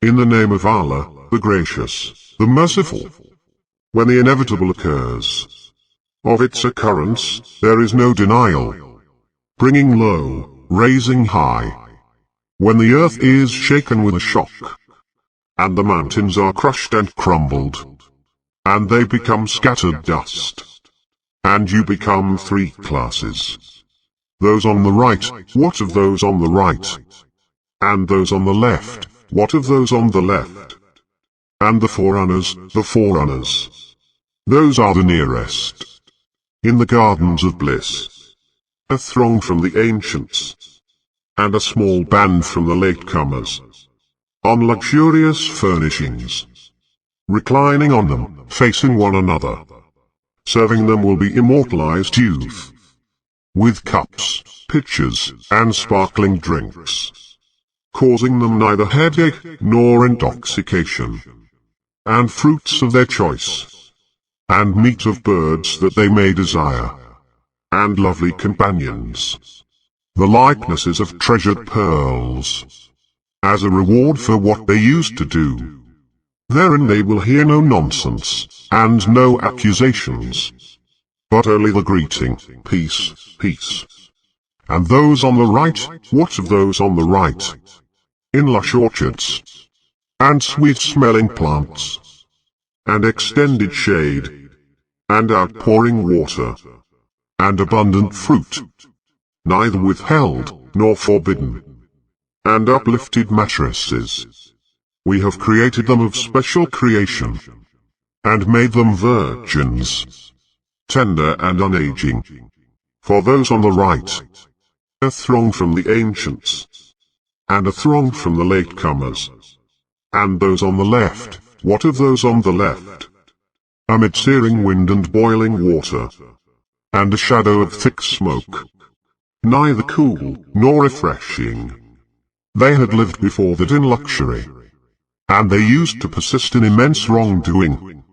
In the name of Allah, the Gracious, the Merciful. When the inevitable occurs, of its occurrence, there is no denial. Bringing low, raising high. When the earth is shaken with a shock, and the mountains are crushed and crumbled, and they become scattered dust, and you become three classes. Those on the right, what of those on the right? And those on the left, what of those on the left? And the forerunners, the forerunners. Those are the nearest. In the gardens of bliss. A throng from the ancients, and a small band from the latecomers. On luxurious furnishings. Reclining on them, facing one another. Serving them will be immortalized youth. With cups, pitchers, and sparkling drinks. Causing them neither headache nor intoxication. And fruits of their choice. And meat of birds that they may desire. And lovely companions. The likenesses of treasured pearls. As a reward for what they used to do. Therein they will hear no nonsense, and no accusations. But only the greeting, peace, peace. And those on the right, what of those on the right? In lush orchards, and sweet-smelling plants, and extended shade, and outpouring water, and abundant fruit, neither withheld nor forbidden, and uplifted mattresses. We have created them of special creation, and made them virgins, tender and unaging. For those on the right, a throng from the ancients, and a throng from the latecomers. And those on the left, what of those on the left? Amid searing wind and boiling water, and a shadow of thick smoke, neither cool nor refreshing. They had lived before that in luxury, and they used to persist in immense wrongdoing.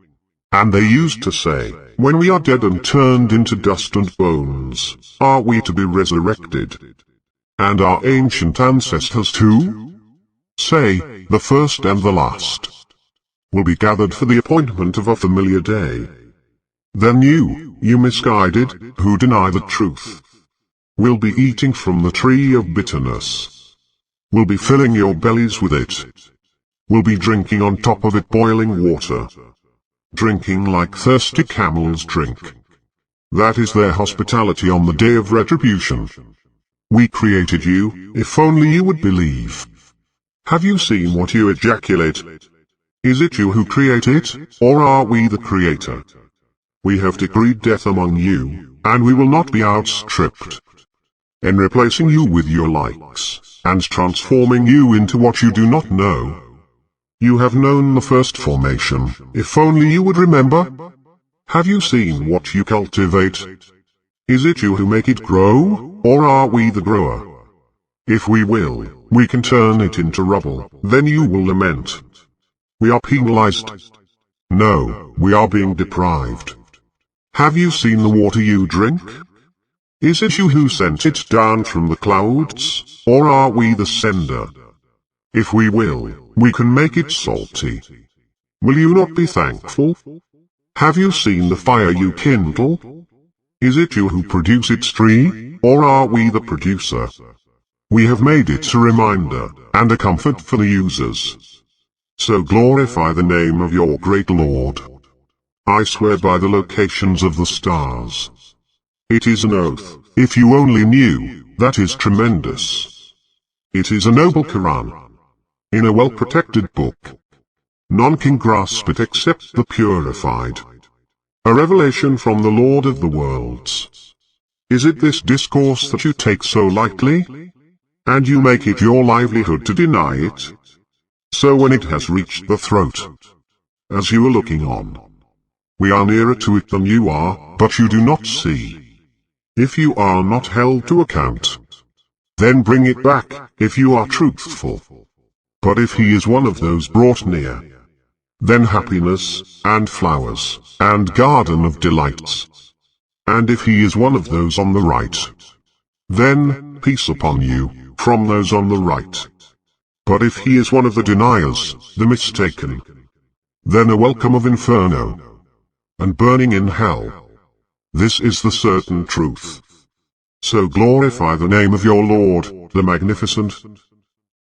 And they used to say, when we are dead and turned into dust and bones, are we to be resurrected? And our ancient ancestors too? Say, the first and the last will be gathered for the appointment of a familiar day. Then you misguided, who deny the truth, will be eating from the tree of bitterness, will be filling your bellies with it, will be drinking on top of it boiling water, drinking like thirsty camels drink. That is their hospitality on the day of retribution. We created you, if only you would believe. Have you seen what you ejaculate? Is it you who create it, or are we the creator? We have decreed death among you, and we will not be outstripped. In replacing you with your likes, and transforming you into what you do not know. You have known the first formation, if only you would remember. Have you seen what you cultivate? Is it you who make it grow, or are we the grower? If we will, we can turn it into rubble, then you will lament. We are penalized. No, we are being deprived. Have you seen the water you drink? Is it you who sent it down from the clouds, or are we the sender? If we will, we can make it salty. Will you not be thankful? Have you seen the fire you kindle? Is it you who produce its tree, or are we the producer? We have made it a reminder, and a comfort for the users. So glorify the name of your great Lord. I swear by the locations of the stars. It is an oath, if you only knew, that is tremendous. It is a noble Quran. In a well-protected book. None can grasp it except the purified. A revelation from the Lord of the worlds. Is it this discourse that you take so lightly? And you make it your livelihood to deny it? So when it has reached the throat, as you are looking on, we are nearer to it than you are, but you do not see. If you are not held to account, then bring it back, if you are truthful. But if he is one of those brought near, then happiness, and flowers, and garden of delights. And if he is one of those on the right, then peace upon you, from those on the right. But if he is one of the deniers, the mistaken, then a welcome of inferno, and burning in hell. This is the certain truth. So glorify the name of your Lord, the Magnificent,